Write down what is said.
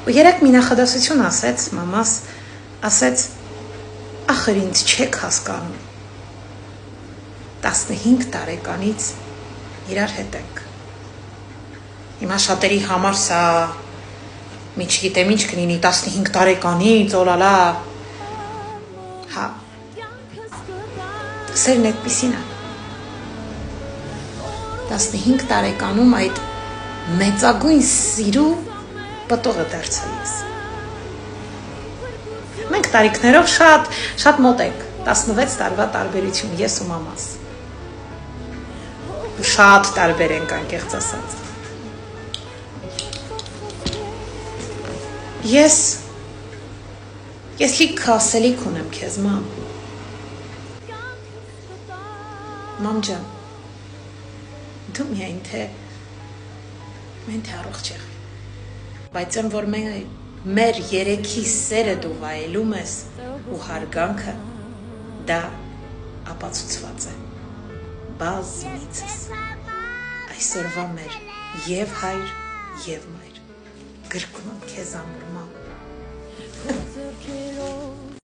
ու երեք մի նախադասություն ասեց մամաս, ասեց ախր ինձ չեք հասկանում 15 տարեկանից իրար հետ ենք հիմա շատերի համար սա մի չգիտեմ ինչ կլինի 15 տարեկանից օլալա հա սերն այդպիսին է 15 տարեկանում այդ մեծագույն սիրու պտուղը դարձա ես մենք տարիքներով շատ մոտ ենք 16 տարվա տարբերություն ես ու մամաս շատ տարբեր ենք անկեղծ ասած ես լիքը ասելիք ունեմ քեզ մամ ջան դու միայն թե առողջ եղի բայց եմ որ մեր երեքի սերը դու վայելում ես ու հարգանքը դա ապացուցված է բազմիցս այսօրվա մեր եւ հայր եւ մայր գրկում եմ քեզ ամուր մամ